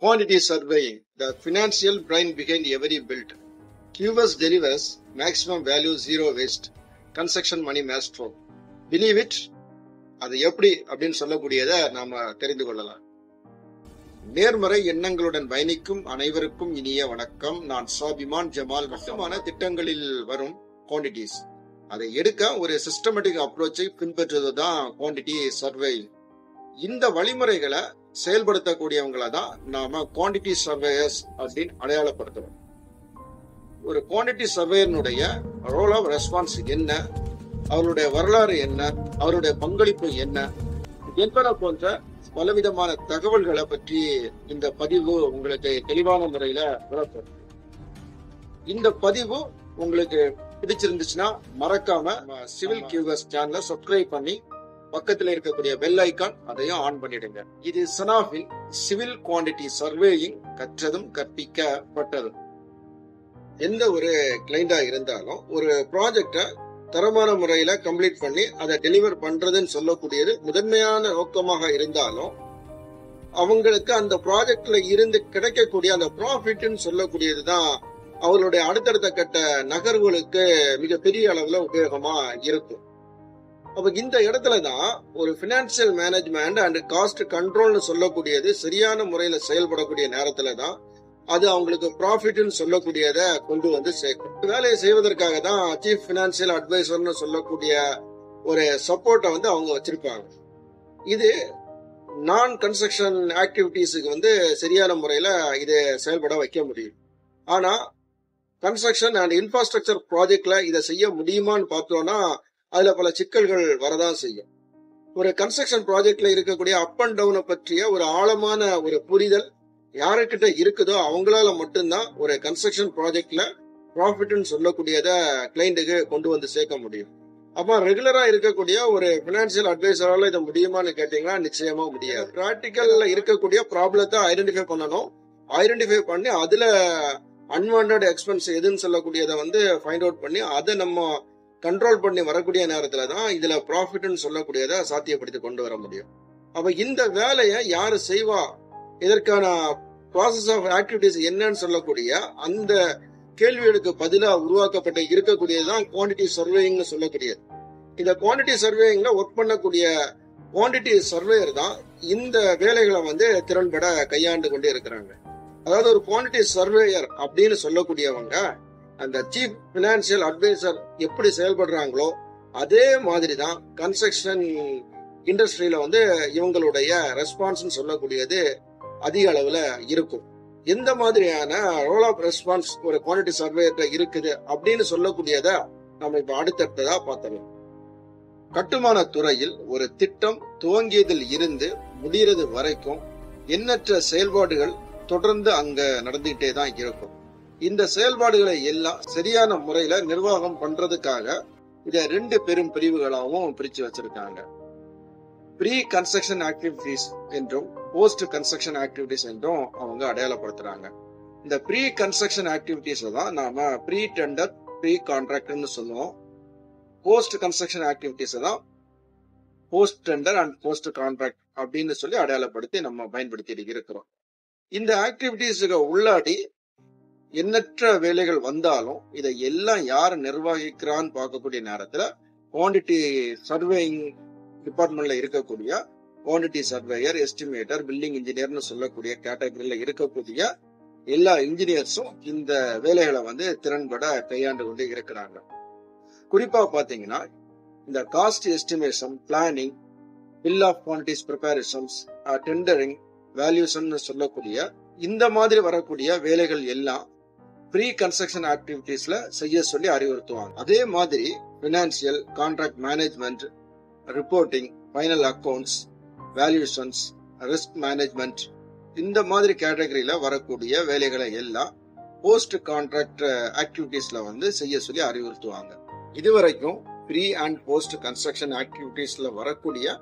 Quantity surveying, the financial brain behind every build. QS delivers maximum value, zero waste. Construction money maestro. Believe it? அது எப்படி அப்படின்னு சொல்லக்கூடியதை நாம தெரிந்து கொள்ளலாம். நேர்மறை எண்ணங்களுடன் பயணிக்கும் அனைவருக்கும் இனிய வணக்கம். நான் சாபிமான் ஜமால். முக்கியமான திட்டங்களில் வரும் குவான்டிட்டிஸ் அதை எடுக்க ஒரு சிஸ்டமேட்டிக் அப்ரோச்சை பின்பற்றுவதுதான் குவான்டிட்டி சர்வே. இந்த வழிமுறைகளை செயல்படுத்தக்கூடியவங்களை தான் நாம குவான்டிட்டி சர்வேயர்ஸ் அப்படின்னு அடையாளப்படுத்துறோம். ஒரு குவான்டிட்டி சர்வேயனுடைய ரோல் ஆஃப் ரெஸ்பான்ஸ் என்ன, அவருடைய வரலாறு என்ன, அவருடைய பங்களிப்பு என்ன என்பன போன்ற பலவிதமான தகவல்களை பற்றி இந்த பதிவு உங்களுக்கு தெளிவான முறையில விளக்கும். இந்த பதிவு உங்களுக்கு பிடிச்சிருந்துச்சுன்னா மறக்காம சிவில் கியூஎஸ் சேனலை சப்ஸ்கிரைப் பண்ணி பக்கத்துல இருக்கக்கூடிய பெல் ஐக்கான் அதையும் ஆன் பண்ணிடுங்க. இது சனாஃபின் சிவில் குவான்டிட்டி சர்வேயிங், கற்றதும் கற்பிக்கப்பட்டதும். எந்த ஒரு கிளைண்டா இருந்தாலும் ஒரு ப்ராஜெக்ட தரமான முறையில கம்ப்ளீட் பண்ணி அதை டெலிவர் பண்றதுன்னு சொல்லக்கூடியது முதன்மையான நோக்கமாக இருந்தாலும் அவங்களுக்கு அந்த ப்ராஜெக்ட்ல இருந்து கிடைக்கக்கூடிய அந்த ப்ராஃபிட்னு சொல்லக்கூடியதுதான் அவர்களுடைய அடுத்தடுத்த கட்ட நகர்வுகளுக்கு மிகப்பெரிய அளவுல உபயோகமா இருக்கும். அப்ப இந்த இடத்துலதான் ஒரு பினான்சியல் மேனேஜ்மெண்ட் அண்ட் காஸ்ட் கண்ட்ரோல்னு சொல்லக்கூடியது சரியான முறையில செயல்படக்கூடிய நேரத்துலதான் அது அவங்களுக்கு ப்ராஃபிட்னு சொல்லக்கூடியதை கொண்டு வந்து சேர்க்கும். வேலையை செய்வதற்காக தான் சீஃப் பினான்சியல் அட்வைசர்னு சொல்லக்கூடிய ஒரு சப்போர்ட்டை வந்து அவங்க வச்சிருப்பாங்க. இது நான் கன்ஸ்ட்ரக்ஷன் ஆக்டிவிட்டிஸுக்கு சரியான முறையில இது செயல்பட வைக்க முடியும். ஆனா கன்ஸ்ட்ரக்ஷன் அண்ட் இன்ஃப்ராஸ்ட்ரக்சர் ப்ராஜெக்ட்ல இதை செய்ய முடியுமான்னு பார்த்தோம்னா அதுல பல சிக்கல்கள் வரதான் செய்யும். ஒரு கன்ஸ்ட்ரக்ஷன் ப்ராஜெக்ட்ல இருக்கக்கூடிய அப் அண்ட் டவுனை பற்றிய ஒரு ஆழமான ஒரு புரிதல் யாருக்கிட்ட இருக்குதோ அவங்களால மட்டும்தான் ஒரு கன்ஸ்ட்ரக்ஷன் ப்ராஜெக்ட்ல ப்ராஃபிட்னு சொல்லக்கூடியதை கிளைண்ட்டுக்கு கொண்டு வந்து சேர்க்க முடியும். அப்ப ரெகுலரா இருக்கக்கூடிய ஒரு பினான்சியல் அட்வைசரால இதை முடியுமான்னு கேட்டீங்கன்னா நிச்சயமா முடியாது. பிராக்டிக்கல்ல இருக்கக்கூடிய ப்ராப்ளத்தை ஐடென்டிஃபை பண்ணணும். ஐடென்டிஃபை பண்ணி அதுல அன்வான்ட் எக்ஸ்பென்ஸ் எதுன்னு சொல்லக்கூடியதை ஃபைண்ட் அவுட் பண்ணி அதை நம்ம கண்ட்ரோல் பண்ணி வரக்கூடிய நேரத்துல தான் இதுல ப்ராஃபிட்னு சொல்லக்கூடியதை சாத்தியப்படுத்தி கொண்டு வர முடியும். அப்ப இந்த வேலையை யாரு செய்வா, இதற்கான ப்ராசஸ் ஆஃப் ஆக்டிவிட்டிஸ் என்னன்னு சொல்லக்கூடிய அந்த கேள்விகளுக்கு பதிலா உருவாக்கப்பட்டு இருக்கக்கூடியதுதான் குவான்டிட்டி சர்வேயிங்னு சொல்லக்கூடியது. இந்த குவான்டிட்டி சர்வேயிங்ல ஒர்க் பண்ணக்கூடிய குவான்டிட்டி சர்வேயர் தான் இந்த வேலைகளை திறன்பட கையாண்டு கொண்டே இருக்கிறாங்க. அதாவது ஒரு குவான்டிட்டி சர்வேயர் அப்படின்னு சொல்லக்கூடியவங்க அந்த சீஃப் பினான்சியல் அட்வைசர் எப்படி செயல்படுறாங்களோ அதே மாதிரிதான் கன்ஸ்ட்ரக்ஷன் இண்டஸ்ட்ரியில இவங்களுடைய ரெஸ்பான்ஸ் சொல்லக்கூடியது அதிக அளவுல இருக்கும். எந்த மாதிரியான ரோல் ஆஃப் ரெஸ்பான்ஸ் ஒரு குவான்டிட்டி சர்வேயர்ட்ட இருக்குது அப்படின்னு சொல்லக்கூடியத நம்ம இப்ப அடுத்தடுத்ததா பார்த்தோம். கட்டுமான துறையில் ஒரு திட்டம் துவங்கியதில் இருந்து முடிகிறது வரைக்கும் எண்ணற்ற செயல்பாடுகள் தொடர்ந்து அங்க நடந்துகிட்டே தான் இருக்கும். இந்த செயல்பாடுகளை எல்லாம் சரியான முறையில நிர்வாகம் பண்றதுக்காக இத 2 பெரும் பிரிவுகளாகவும் பிரிச்சு வச்சிருக்காங்க. ப்ரீ கன்ஸ்ட்ரக்ஷன் ஆக்டிவிட்டிஸ் என்றும் போஸ்ட் கன்ஸ்ட்ரக்ஷன் ஆக்டிவிட்டிஸ் என்றும் அவங்க அடையாளப்படுத்துறாங்க. இந்த ப்ரீ கன்ஸ்ட்ரக்ஷன் ஆக்டிவிட்டிஸ் தான் நாம ப்ரீ டெண்டர், ப்ரீ கான்ட்ராக்ட்னு சொல்லுவோம். போஸ்ட் கன்ஸ்ட்ரக்ஷன் ஆக்டிவிட்டிஸ் தான் post tender and post contract அப்படின்னு சொல்லி அடையாளப்படுத்தி நம்ம பயன்படுத்தி இருக்கிறோம். இந்த ஆக்டிவிட்டிஸுக்கு உள்ளாடி எண்ணற்ற வேலைகள் வந்தாலும் இதை எல்லாம் யார் நிர்வகிக்கிறான்னு பார்க்கக்கூடிய நேரத்துல குவான்டிட்டி சர்வேயிங் டிபார்ட்மெண்ட்ல இருக்கக்கூடிய குவான்டிட்டி சர்வேயர், எஸ்டிமேட்டர், பில்டிங் இன்ஜினியர்னு சொல்லக்கூடிய கேட்டகரியில இருக்கக்கூடிய எல்லா இன்ஜினியர்ஸும் இந்த வேலைகளை திறன்பட கையாண்டு கொண்டு இருக்கிறாங்க. குறிப்பா பாத்தீங்கன்னா இந்த cost estimation, planning, bill of quantities preparations, tendering, valuation சொல்லக்கூடிய இந்த மாதிரி வரக்கூடிய வேலைகள் எல்லாம் ப்ரீ கன்ஸ்ட்ரக்ஷன் ஆக்டிவிட்டிஸ்ல செய்ய சொல்லி அறிவுறுத்துவாங்க. அதே மாதிரி financial, contract management, reporting, final accounts, valuations, risk management இந்த மாதிரி கேட்டகரியில வரக்கூடிய வேலைகளை எல்லாம் போஸ்ட் கான்ட்ராக்ட் ஆக்டிவிட்டிஸ்ல செய்ய சொல்லி அறிவுறுத்துவாங்க. இதுவரைக்கும் ப்ரீ அண்ட் போஸ்ட் கன்ஸ்ட்ரக்ஷன் ஆக்டிவிட்டிஸ்ல வரக்கூடிய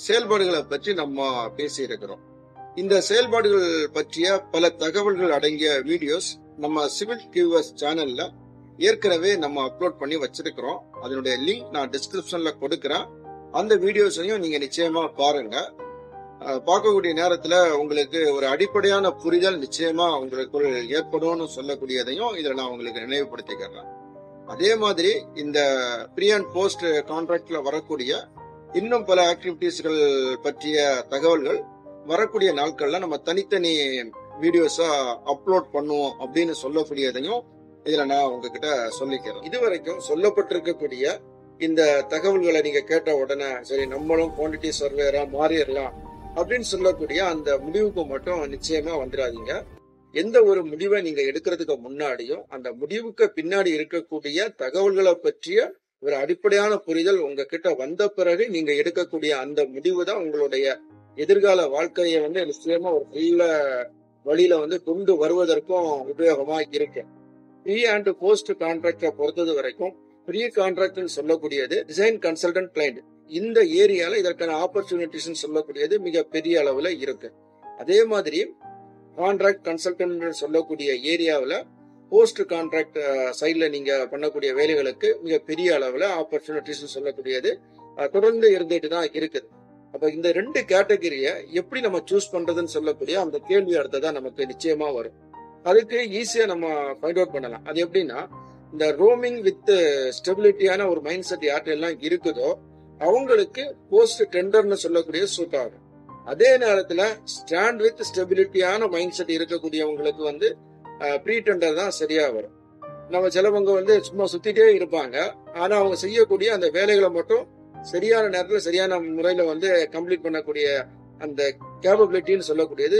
செயல்பாடுகளை பற்றி நம்ம பேசி இருக்கிறோம். இந்த செயல்பாடுகள் பற்றிய பல தகவல்கள் அடங்கிய வீடியோஸ் நம்ம சிவில் கியூஎஸ் சேனல்ல ஏற்கனவே நம்ம அப்லோட் பண்ணி வச்சிருக்கிறோம். அதனுடைய லிங்க் நான் டிஸ்கிரிப்ஷன்ல கொடுக்கிறேன். அந்த வீடியோஸையும் நீங்க நிச்சயமா பாருங்க. பார்க்கக்கூடிய நேரத்துல உங்களுக்கு ஒரு அடிப்படையான புரிதல் நிச்சயமா உங்களுக்குள் ஏற்படும்னு சொல்லக்கூடியதையும் இதுல நான் உங்களுக்கு நினைவுபடுத்திக்கிறேன். அதே மாதிரி இந்த ப்ரீ அண்ட் போஸ்ட் கான்ட்ராக்ட்ல வரக்கூடிய இன்னும் பல ஆக்டிவிட்டிஸ்கள் பற்றிய தகவல்கள் வரக்கூடிய நாட்கள்ல நம்ம தனித்தனி வீடியோஸா அப்லோட் பண்ணுவோம் அப்படின்னு சொல்லக்கூடியதையும் இதுல நான் உங்ககிட்ட சொல்லிக்கிறேன். இதுவரைக்கும் சொல்லப்பட்டிருக்கக்கூடிய இந்த தகவல்களை நீங்க கேட்ட உடனே சரி நம்மளும் குவான்டிட்டி சர்வேரா மாறிடலாம் அப்படின்னு சொல்லக்கூடிய அந்த முடிவுக்கு மட்டும் நிச்சயமா வந்துடாதீங்க. எந்த ஒரு முடிவை நீங்க எடுக்கிறதுக்கு முன்னாடியும் அந்த முடிவுக்கு பின்னாடி இருக்கக்கூடிய தகவல்களை பற்றிய ஒரு அடிப்படையான புரிதல் உங்ககிட்ட வந்த பிறகு நீங்க எடுக்கக்கூடிய அந்த முடிவு தான் உங்களுடைய எதிர்கால வாழ்க்கையை நிச்சயமா ஒரு நல்ல வழியில கொண்டு வருவதற்கும் உபயோகமா இருக்கு. ப்ரீ அண்ட் போஸ்ட் கான்ட்ராக்டை பொறுத்தது வரைக்கும் ப்ரீ கான்ட்ராக்ட் சொல்லக்கூடியது டிசைன் கன்சல்டன்ட் கிளைண்ட். இந்த ஏரியால இதற்கான ஆப்பர்ச்சுனிட்டிஸ் சொல்லக்கூடியது மிக பெரிய அளவுல இருக்கு. அதே மாதிரி கான்ட்ராக்ட் கன்சல்டன்ட் சொல்லக்கூடிய ஏரியாவில் போஸ்ட் கான்ட்ராக்ட் சைட்ல நீங்க பண்ணக்கூடிய வேலைகளுக்கு மிக பெரிய அளவுல ஆப்பர்ச்சுனிட்டிஸ் சொல்லக்கூடியது தொடர்ந்து இருந்துட்டு தான் இருக்குது. அப்ப இந்த ரெண்டு கேட்டகரிய எப்படி நம்ம சூஸ் பண்றதுன்னு சொல்லக்கூடிய அந்த கேள்வி அடுத்ததான் நமக்கு நிச்சயமா வரும். அதுக்கு ஈஸியா நம்ம ஃபைண்ட் அவுட் பண்ணலாம். அது எப்படின்னா, இந்த ரோமிங் வித் ஸ்டெபிலிட்டியான ஒரு மைண்ட் செட் யார்கிட்ட எல்லாம் இருக்குதோ அவங்களுக்கு போஸ்ட் டெண்டர்னு சொல்லக்கூடிய சூட் ஆகும். அதே நேரத்துல ஸ்டாண்ட் வித் ஸ்டெபிலிட்டியான மைண்ட் செட் இருக்கக்கூடியவங்களுக்கு ப்ரீ டெண்டர் தான் சரியா வரும். நம்ம சிலவங்க சும்மா சுத்திட்டே இருப்பாங்க, ஆனா அவங்க செய்யக்கூடிய அந்த வேலைகளை மட்டும் சரியான நேரத்துல சரியான முறையில கம்ப்ளீட் பண்ணக்கூடிய அந்த கேபபிலிட்டின்னு சொல்லக்கூடியது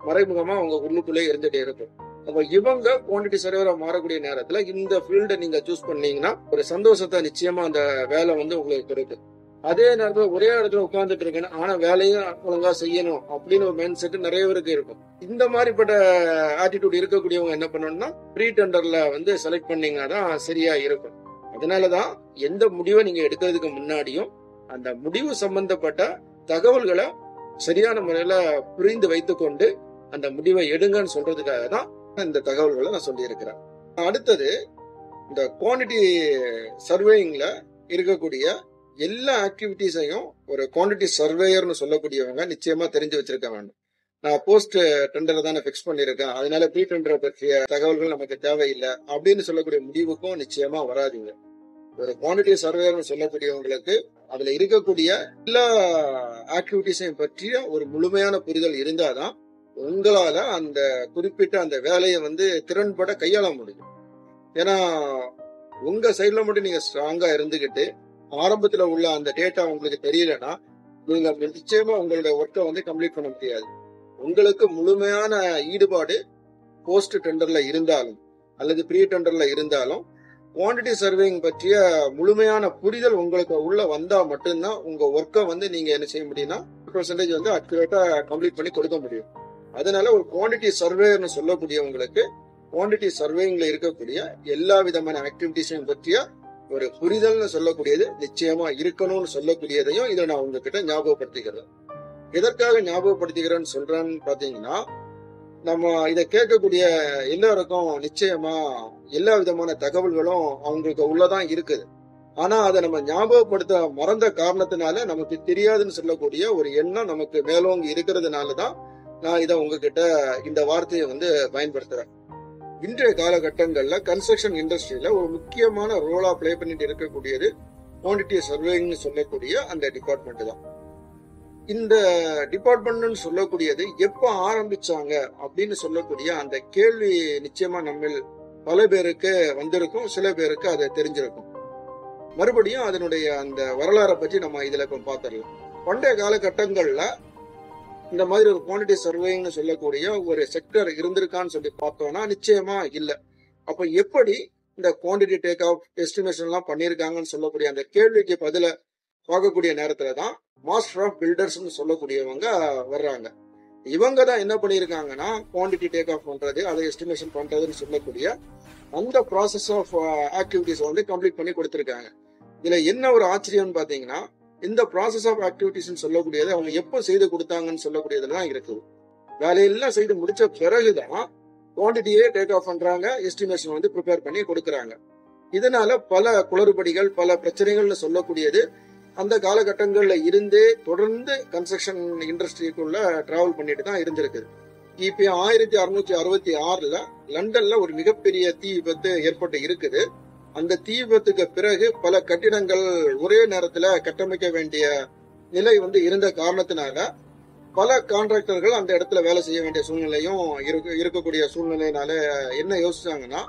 மறைமுகமா அவங்க உள்ளுக்குள்ளே இருந்துட்டே இருக்கும். அப்ப இவங்க குவான்டிட்டி சர்வேரா மாறக்கூடிய நேரத்துல இந்த ஃபீல்டை நீங்க சூஸ் பண்ணீங்கன்னா ஒரு சந்தோஷத்தை நிச்சயமா அந்த வேலை உங்களுக்கு இருக்கு. அதே நேரத்துல ஒரே இடத்துல உட்கார்ந்துட்டு இருக்கேன் ஆனா வேலையும் ஒழுங்கா செய்யணும் அப்படின்னு ஒரு மைண்ட் செட் நிறைய பேருக்கு இருக்கும். இந்த மாதிரிப்பட்ட ஆட்டிடியூட் இருக்கக்கூடியவங்க என்ன பண்ணணும்னா ப்ரீ டெண்டர்ல செலக்ட் பண்ணீங்கன்னா தான் சரியா இருக்கும். அதனாலதான் எந்த முடிவை நீங்க எடுக்கிறதுக்கு முன்னாடியும் அந்த முடிவு சம்பந்தப்பட்ட தகவல்களை சரியான முறையில புரிந்து வைத்துக்கொண்டு அந்த முடிவை எடுங்கன்னு சொல்றதுக்காக தான் இந்த தகவல்களை நான் சொல்லி இருக்கிறேன். அடுத்தது இந்த குவான்டிட்டி சர்வேயிங்ல இருக்கக்கூடிய எல்லா ஆக்டிவிட்டிஸையும் ஒரு குவான்டிட்டி சர்வேயர்னு சொல்லக்கூடியவங்க நிச்சயமா தெரிஞ்சு வச்சிருக்க வேண்டும். நான் போஸ்ட் டெண்டரை தானே பிக்ஸ் பண்ணிருக்கேன், அதனால ப்ரீ டெண்டரை பற்றிய தகவல்கள் நமக்கு தேவையில்லை அப்படின்னு சொல்லக்கூடிய முடிவுக்கும் நிச்சயமா வராதுங்க. ஒரு குவான்டிட்டி சர்வேயர்னு சொல்லக்கூடியவங்களுக்கு அதுல இருக்கக்கூடிய எல்லா ஆக்டிவிட்டிஸையும் பற்றிய ஒரு முழுமையான புரிதல் இருந்தாதான் உங்களால அந்த குறிப்பிட்ட அந்த வேலையை திறன்பட கையாள முடியும். ஏன்னா உங்க சைட்ல மட்டும் நீங்க ஸ்ட்ராங்கா இருந்துகிட்டு ஆரம்பத்துல உள்ள அந்த டேட்டா உங்களுக்கு தெரியலன்னா நீங்க நிச்சயமா உங்களுடைய ஒர்க்கை கம்ப்ளீட் பண்ண முடியாது. உங்களுக்கு முழுமையான ஈடுபாடு போஸ்ட் டெண்டர்ல இருந்தாலும் அல்லது ப்ரீ டெண்டர்ல இருந்தாலும் குவான்டிட்டி சர்வேயிங் பற்றிய முழுமையான புரிதல் உங்களுக்கு உள்ள வந்தா மட்டும்தான் உங்க ஒர்க்கை நீங்க என்ன செய்ய முடியும்னா % அக்யூரேட்டா கம்ப்ளீட் பண்ணி கொடுக்க முடியும். அதனால ஒரு குவான்டிட்டி சர்வேயர்னு சொல்லக்கூடியவங்களுக்கு குவான்டிட்டி சர்வேயிங்ல இருக்கக்கூடிய எல்லா விதமான ஆக்டிவிட்டிஸையும் பற்றிய ஒரு புரிதல்னு சொல்லக்கூடியது நிச்சயமா இருக்கணும்னு சொல்லக்கூடியதையும் இதை நான் உங்ககிட்ட ஞாபகப்படுத்திக்கிறேன். எதற்காக ஞாபகப்படுத்திக்கிறேன்னு சொல்றேன்னு பாத்தீங்கன்னா, நம்ம இதை கேட்கக்கூடிய எல்லாருக்கும் நிச்சயமா எல்லா விதமான தகவல்களும் அவங்களுக்கு உள்ளதான் இருக்குது. ஆனா அதை நம்ம ஞாபகப்படுத்த மறந்த காரணத்தினால நமக்கு தெரியாதுன்னு சொல்லக்கூடிய ஒரு எண்ணம் நமக்கு மேலோங்கி இருக்கிறதுனாலதான் நான் இதை உங்ககிட்ட இந்த வார்த்தையை பயன்படுத்துறேன். இன்றைய காலகட்டங்கள்ல கன்ஸ்ட்ரக்ஷன் இண்டஸ்ட்ரியில ஒரு முக்கியமான ரோலா பிளே பண்ணிட்டு இருக்கக்கூடியது குவான்டிட்டி சர்வேயிங்னு சொல்லக்கூடிய அந்த டிபார்ட்மெண்ட் தான். இந்த டிபார்ட்மெண்ட் சொல்லக்கூடியது எப்ப ஆரம்பிச்சாங்க அப்படின்னு சொல்லக்கூடிய அந்த கேள்வி நிச்சயமா நம்ம பல பேருக்கு வந்திருக்கும், சில பேருக்கு அதை தெரிஞ்சிருக்கும். மறுபடியும் அதனுடைய அந்த வரலாறை பற்றி நம்ம இதுல இப்ப பாத்திரலாம். பண்டைய காலகட்டங்கள்ல இந்த மாதிரி ஒரு குவான்டிட்டி சர்வேயிங்னு சொல்லக்கூடிய ஒரு செக்டர் இருந்திருக்கான்னு சொல்லி பார்த்தோம்னா நிச்சயமா இல்ல. அப்ப எப்படி இந்த குவான்டிட்டி டேக் ஆஃப் எஸ்டிமேஷன் எல்லாம் பண்ணிருக்காங்கன்னு சொல்லக்கூடிய அந்த கேள்விக்கு பதில பார்க்கக்கூடிய நேரத்துலதான் மாஸ்டர் ஆஃப் பில்டர்ஸ் சொல்லக்கூடியவங்க வர்றாங்க. இவங்க தான் என்ன பண்ணிருக்காங்கன்னா குவான்டிட்டி டேக் ஆஃப் பண்றது, அதை எஸ்டிமேஷன் பண்றதுன்னு சொல்லக்கூடிய அந்த ப்ராசஸ் ஆஃப் ஆக்டிவிட்டிஸ் கம்ப்ளீட் பண்ணி கொடுத்திருக்காங்க. இதுல என்ன ஒரு ஆச்சரியம்னு பாத்தீங்கன்னா, இந்த ப்ராசஸ் ஆஃப் ஆக்டிவிட்டிஸ் சொல்லக்கூடியது அவங்க எப்போ செய்து கொடுத்தாங்கன்னு சொல்லக்கூடியதுதான் இருக்குது. வேலையெல்லாம் செய்து முடிச்ச பிறகுதான் குவான்டிட்டியே டேக் ஆஃப் பண்றாங்க, எஸ்டிமேஷன் ப்ரிப்பேர் பண்ணி கொடுக்கறாங்க. இதனால பல குளறுபடிகள், பல பிரச்சனைகள்னு சொல்லக்கூடியது அந்த காலகட்டங்கள்ல இருந்தே தொடர்ந்து கன்ஸ்ட்ரக்ஷன் இண்டஸ்ட்ரிக்குள்ள டிராவல் பண்ணிட்டு தான் இருந்திருக்கு. கிபி 1666 லண்டன்ல ஒரு மிகப்பெரிய தீ விபத்து ஏற்பட்டு இருக்குது. அந்த தீ விபத்துக்கு பிறகு பல கட்டிடங்கள் ஒரே நேரத்துல கட்டமைக்க வேண்டிய நிலை இருந்த காரணத்தினால பல கான்ட்ராக்டர்கள் அந்த இடத்துல வேலை செய்ய வேண்டிய சூழ்நிலையும் இருக்கக்கூடிய சூழ்நிலையினால என்ன யோசிச்சாங்கன்னா,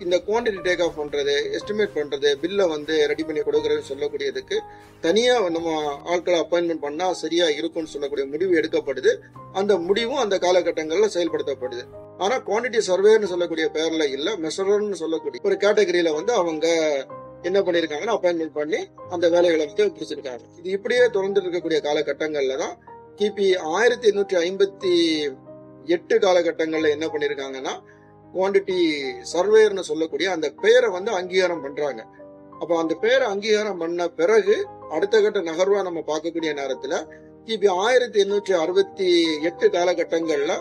இந்த குவான்டிட்டி டேக் ஆஃப் பண்றது, எஸ்டிமேட் பண்றது, பில்ல ரெடி பண்ணி கொடுக்கறதுன்னு சொல்லக்கூடியதுக்கு தனியா நம்ம ஆட்களை அப்பாயின்மெண்ட் பண்ணா சரியா இருக்கும்னு சொல்லக்கூடிய முடிவு எடுக்கப்படுது. அந்த முடிவும் அந்த காலகட்டங்கள்ல செயல்படுத்தப்படுது. ஆனா குவான்டிட்டி சர்வேன்னு சொல்லக்கூடிய பேர்ல இல்ல, மெஷரர்னு சொல்லக்கூடிய ஒரு கேட்டகரியில அவங்க என்ன பண்ணிருக்காங்கன்னா அப்பாயின்மெண்ட் பண்ணி அந்த வேலைகளை பிடிச்சிருக்காங்க. இது இப்படியே தொடர்ந்து இருக்கக்கூடிய காலகட்டங்கள்ல தான் கிபி 1858 காலகட்டங்கள்ல என்ன பண்ணிருக்காங்கன்னா குவான்டிட்டி சர்வேயர்னு சொல்லக்கூடிய அந்த பெயரை அங்கீகாரம் பண்றாங்க. அப்ப அந்த பெயரை அங்கீகாரம் பண்ண பிறகு அடுத்த கட்ட நகர்வா நம்ம பார்க்கக்கூடிய நேரத்துல கிபி 1868 காலகட்டங்கள்ல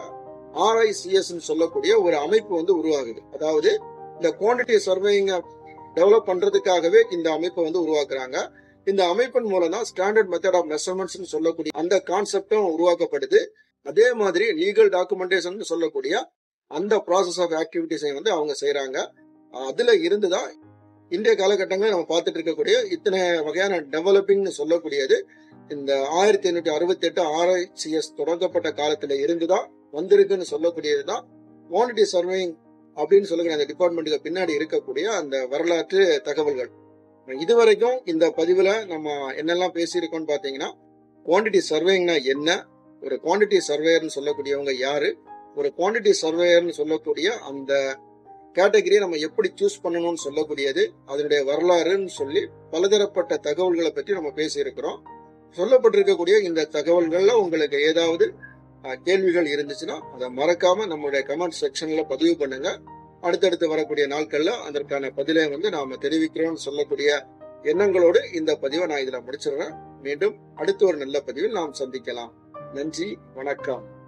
RICS சொல்லக்கூடிய ஒரு அமைப்பு உருவாகுது. அதாவது இந்த குவான்டிட்டி சர்வேயிங்க டெவலப் பண்றதுக்காகவே இந்த அமைப்பை உருவாக்குறாங்க. இந்த அமைப்பின் மூலம் தான் ஸ்டாண்டர்ட் மெத்தட் ஆஃப் மெஷர்மெண்ட்ஸ் சொல்லக்கூடிய அந்த கான்செப்டும் உருவாக்கப்படுது. அதே மாதிரி லீகல் டாக்குமெண்டேஷன் சொல்லக்கூடிய அந்த ப்ராசஸ் ஆஃப் ஆக்டிவிட்டிஸை அவங்க செய்யறாங்க. அதுல இருந்துதான் இன்றைய காலகட்டங்களில் நம்ம பார்த்துட்டு இருக்கக்கூடிய இத்தனை வகையான டெவலப்பிங்னு சொல்லக்கூடியது இந்த 1868 RICS தொடங்கப்பட்ட காலத்துல இருந்துதான் வந்திருக்குன்னு சொல்லக்கூடியதுதான் குவான்டிட்டி சர்வேயிங் அப்படின்னு சொல்லக்கூடிய அந்த டிபார்ட்மெண்ட்டுக்கு பின்னாடி இருக்கக்கூடிய அந்த வரலாற்று தகவல்கள். இதுவரைக்கும் இந்த பதிவுல நம்ம என்னெல்லாம் பேசியிருக்கோம்னு பாத்தீங்கன்னா, குவான்டிட்டி சர்வேயிங்னா என்ன, ஒரு குவான்டிட்டி சர்வேயர்னு சொல்லக்கூடியவங்க யாரு, ஒரு குவான்டிட்டி சர்வேயர்னு சொல்லக்கூடிய அந்த கேட்டகரியை நம்ம எப்படி சூஸ் பண்ணணும்னு சொல்லக்கூடியது, அதனுடைய வரலாறுன்னு சொல்லி பலதரப்பட்ட தகவல்களை பற்றி நம்ம பேசியிருக்கிறோம். சொல்லப்பட்டிருக்கக்கூடிய இந்த தகவல்கள்ல உங்களுக்கு ஏதாவது கேள்விகள் இருந்துச்சுன்னா அதை மறக்காம நம்மளுடைய கமெண்ட் செக்ஷன்ல பதிவு பண்ணுங்க. அடுத்தடுத்து வரக்கூடிய நாட்கள்ல அதற்கான பதிலை நாம தெரிவிக்கிறோம்னு சொல்லக்கூடிய எண்ணங்களோடு இந்த பதிவை நான் இதுல முடிச்சிடுறேன். மீண்டும் அடுத்த ஒரு நல்ல பதிவில் நாம் சந்திக்கலாம். நன்றி, வணக்கம்.